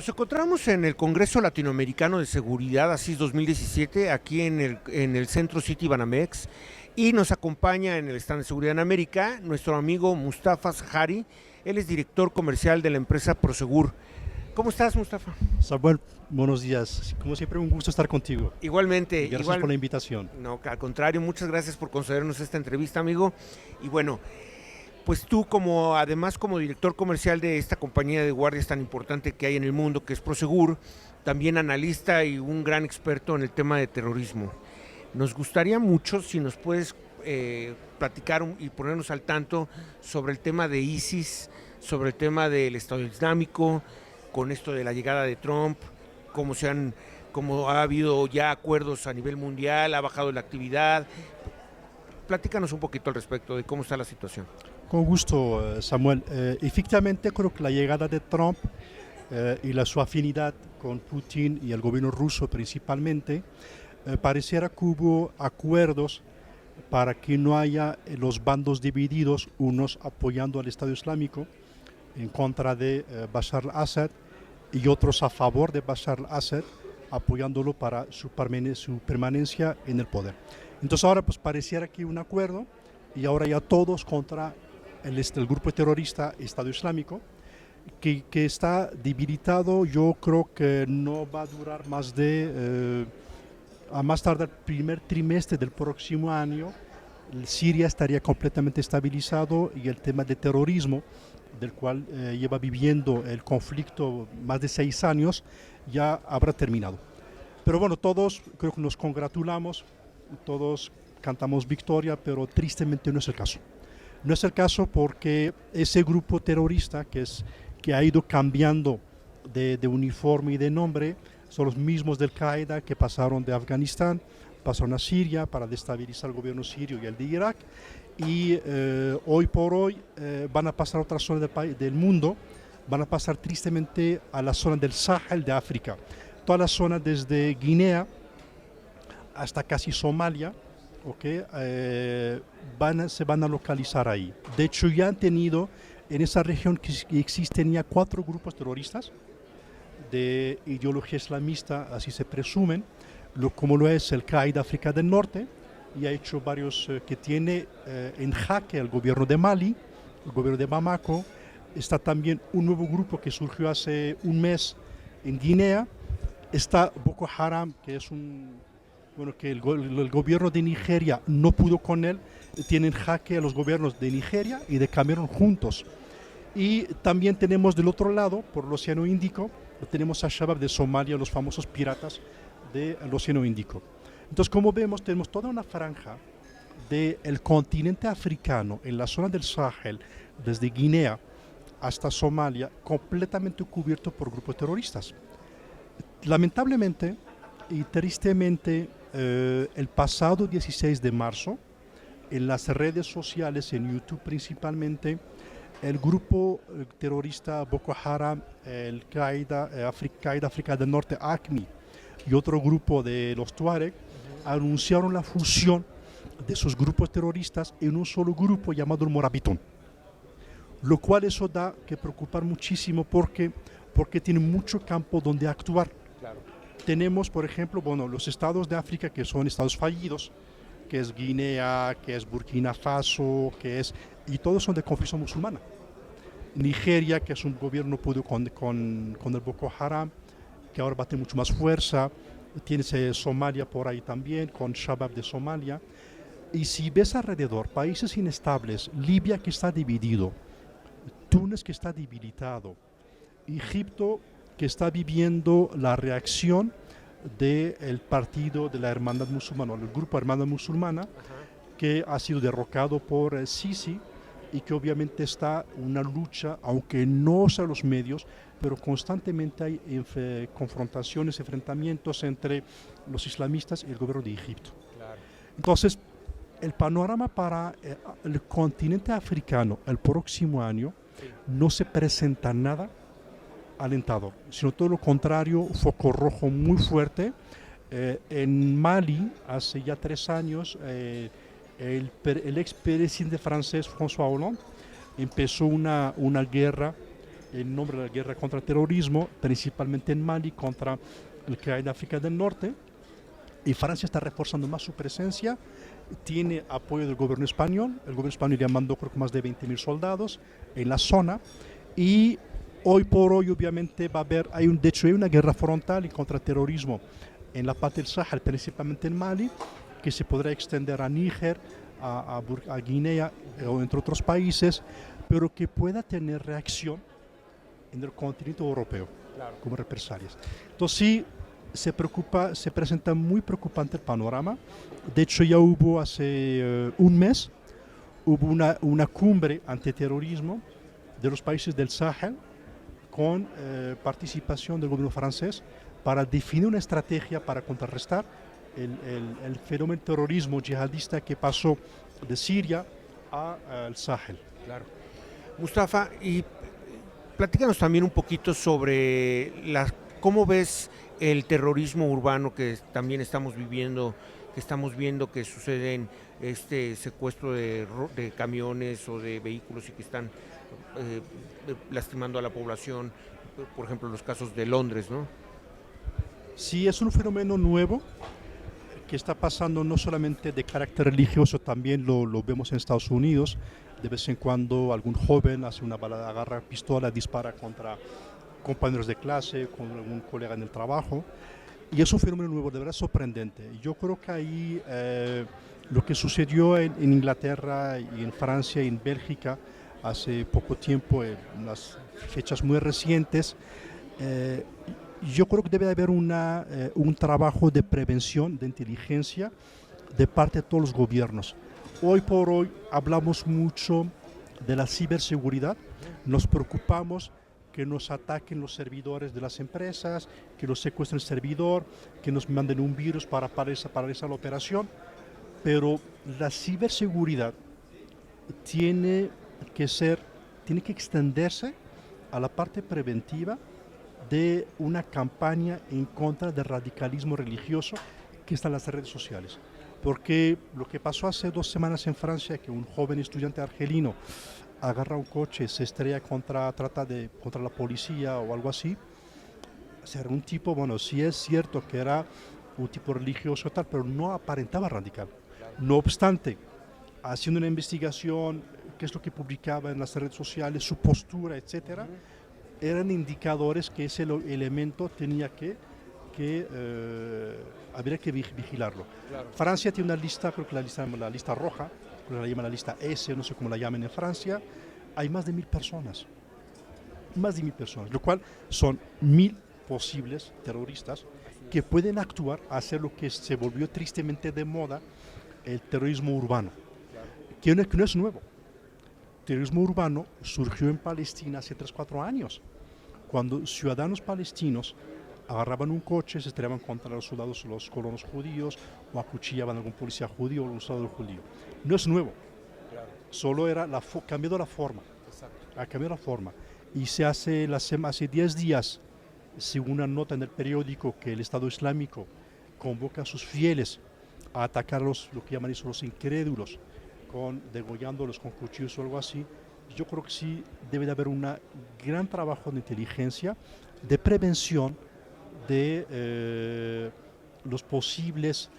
Nos encontramos en el Congreso Latinoamericano de Seguridad, ASIS 2017, aquí en el Centro City Banamex, y nos acompaña en el stand de Seguridad en América nuestro amigo Mustafa Zahari. Él es director comercial de la empresa Prosegur. ¿Cómo estás, Mustafa? Samuel, buenos días. Como siempre, un gusto estar contigo. Igualmente. Gracias por la invitación. No, al contrario, muchas gracias por concedernos esta entrevista, amigo. Y bueno, pues tú además como director comercial de esta compañía de guardias tan importante que hay en el mundo, que es Prosegur, también analista y un gran experto en el tema de terrorismo. Nos gustaría mucho si nos puedes platicar y ponernos al tanto sobre el tema de ISIS, sobre el tema del Estado Islámico, con esto de la llegada de Trump, cómo ha habido ya acuerdos a nivel mundial, ha bajado la actividad. Platícanos un poquito al respecto de cómo está la situación. Con gusto, Samuel. Efectivamente, creo que la llegada de Trump su afinidad con Putin y el gobierno ruso principalmente, pareciera que hubo acuerdos para que no haya los bandos divididos, unos apoyando al Estado Islámico en contra de Bashar al-Assad y otros a favor de Bashar al-Assad, apoyándolo para su permanencia en el poder. Entonces ahora pues pareciera que hay un acuerdo y ahora ya todos contra el grupo terrorista Estado Islámico, que está debilitado. Yo creo que no va a durar más de, a más tardar el primer trimestre del próximo año, Siria estaría completamente estabilizado y el tema de terrorismo, del cual lleva viviendo el conflicto más de 6 años, ya habrá terminado. Pero bueno, todos creo que nos congratulamos, todos cantamos victoria, pero tristemente no es el caso. No es el caso porque ese grupo terrorista que ha ido cambiando de uniforme y de nombre son los mismos del Qaeda que pasaron de Afganistán, pasaron a Siria para destabilizar el gobierno sirio y el de Irak, y hoy por hoy van a pasar a otra zona del mundo, van a pasar tristemente a la zona del Sahel de África, toda la zona desde Guinea hasta casi Somalia. Okay, se van a localizar ahí. De hecho, ya han tenido en esa región que existen ya 4 grupos terroristas de ideología islamista, así se presumen, como lo es el Qaeda África del Norte, y ha hecho varios que tiene en jaque al gobierno de Mali, el gobierno de Bamako. Está también un nuevo grupo que surgió hace un mes en Guinea. Está Boko Haram, que es que el gobierno de Nigeria no pudo con él, tienen jaque a los gobiernos de Nigeria y de Camerún juntos. Y también tenemos del otro lado, por el Océano Índico, tenemos a Shabab de Somalia, los famosos piratas del Océano Índico. Entonces, como vemos, tenemos toda una franja del continente africano, en la zona del Sahel, desde Guinea hasta Somalia, completamente cubierto por grupos terroristas. Lamentablemente y tristemente, el pasado 16 de marzo, en las redes sociales, en YouTube principalmente, el grupo terrorista Boko Haram, el Qaeda África del Norte, AQMI, y otro grupo de los Tuareg, anunciaron la fusión de sus grupos terroristas en un solo grupo llamado el Morabitón. Lo cual eso da que preocupar muchísimo porque tiene mucho campo donde actuar. Claro. Tenemos, por ejemplo, los estados de África que son estados fallidos, que es Guinea, que es Burkina Faso, y todos son de confesión musulmana. Nigeria, que es un gobierno pudo con el Boko Haram, que ahora va a tener mucho más fuerza. Tienes Somalia por ahí también, con Shabab de Somalia. Y si ves alrededor, países inestables, Libia que está dividido, Túnez que está debilitado, Egipto que está viviendo la reacción del partido de la Hermandad Musulmana, el grupo Hermandad Musulmana, que ha sido derrocado por Sisi, y que obviamente está una lucha, aunque no sea los medios, pero constantemente hay confrontaciones, enfrentamientos entre los islamistas y el gobierno de Egipto. Claro. Entonces, el panorama para el continente africano el próximo año no se presenta nada alentador, sino todo lo contrario, foco rojo muy fuerte. En Mali, hace ya 3 años, el expresidente francés François Hollande empezó una guerra en nombre de la guerra contra el terrorismo, principalmente en Mali, contra el que hay en África del Norte. Y Francia está reforzando más su presencia, tiene apoyo del gobierno español. El gobierno español ya mandó creo que más de 20.000 soldados en la zona, y hoy por hoy obviamente va a haber, de hecho hay una guerra frontal contra el terrorismo en la parte del Sahel, principalmente en Mali, que se podrá extender a Níger, a Guinea o entre otros países, pero que pueda tener reacción en el continente europeo, claro, como represalias. Entonces sí, se presenta muy preocupante el panorama. De hecho ya hubo hace un mes, hubo una cumbre antiterrorismo de los países del Sahel con participación del gobierno francés para definir una estrategia para contrarrestar el fenómeno terrorismo yihadista que pasó de Siria al Sahel. Claro. Mustafa, y platícanos también un poquito sobre cómo ves el terrorismo urbano que también estamos viviendo, que estamos viendo que sucede en este secuestro de camiones o de vehículos y que están lastimando a la población, por ejemplo los casos de Londres, ¿no? Sí, es un fenómeno nuevo que está pasando no solamente de carácter religioso, también lo vemos en Estados Unidos. De vez en cuando algún joven hace una balada, agarra pistola, dispara contra compañeros de clase, con algún colega en el trabajo. Y es un fenómeno nuevo, de verdad sorprendente. Yo creo que ahí lo que sucedió en Inglaterra y en Francia y en Bélgica hace poco tiempo, en unas fechas muy recientes, yo creo que debe haber un trabajo de prevención, de inteligencia, de parte de todos los gobiernos. Hoy por hoy hablamos mucho de la ciberseguridad, nos preocupamos que nos ataquen los servidores de las empresas, que nos secuestren el servidor, que nos manden un virus para paralizar la operación, pero la ciberseguridad tiene que extenderse a la parte preventiva de una campaña en contra del radicalismo religioso que está en las redes sociales. Porque lo que pasó hace 2 semanas en Francia, que un joven estudiante argelino agarra un coche, se estrella contra la policía o algo así, o sea, era un tipo, bueno, sí es cierto que era un tipo religioso tal, pero no aparentaba radical. No obstante, haciendo una investigación, qué es lo que publicaba en las redes sociales, su postura, etcétera, eran indicadores que ese elemento tenía habría que vigilarlo. Claro. Francia tiene una lista, creo que la lista roja, creo que la llaman la lista S, no sé cómo la llaman en Francia. Hay más de 1.000 personas, lo cual son 1.000 posibles terroristas que pueden actuar a hacer lo que se volvió tristemente de moda, el terrorismo urbano, que no es nuevo. El terrorismo urbano surgió en Palestina hace 3-4 años, cuando ciudadanos palestinos agarraban un coche, se estrellaban contra los soldados, los colonos judíos, o acuchillaban a algún policía judío o un soldado judío. No es nuevo, claro. Solo era cambiado la forma. Exacto. Ha cambiado la forma. Y hace 10 días, según una nota en el periódico, que el Estado Islámico convoca a sus fieles a atacar lo que llaman eso, los incrédulos, degollándolos con cuchillos o algo así. Yo creo que sí debe de haber un gran trabajo de inteligencia, de prevención de los posibles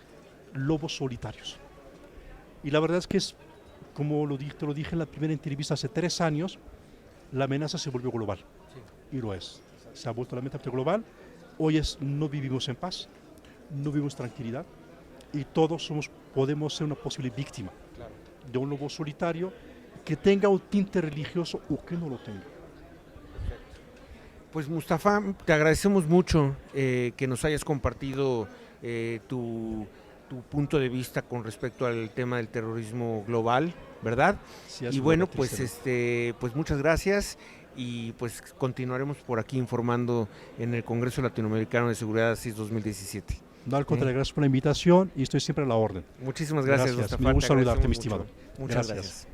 lobos solitarios. Y la verdad es que como te lo dije en la primera entrevista hace 3 años, la amenaza se volvió global. Sí. Y lo es. Se ha vuelto la amenaza global. Hoy no vivimos en paz, no vivimos tranquilidad, y todos podemos ser una posible víctima, claro, de un lobo solitario que tenga un tinte religioso o que no lo tenga. Pues Mustafa, te agradecemos mucho que nos hayas compartido tu punto de vista con respecto al tema del terrorismo global, ¿verdad? Sí, y bueno, pues muchas gracias, y pues continuaremos por aquí informando en el Congreso Latinoamericano de Seguridad CIS 2017. No, al contrario, gracias por la invitación y estoy siempre a la orden. Muchísimas gracias, Mustafa. Me gusta saludarte, mi estimado. Muchas gracias.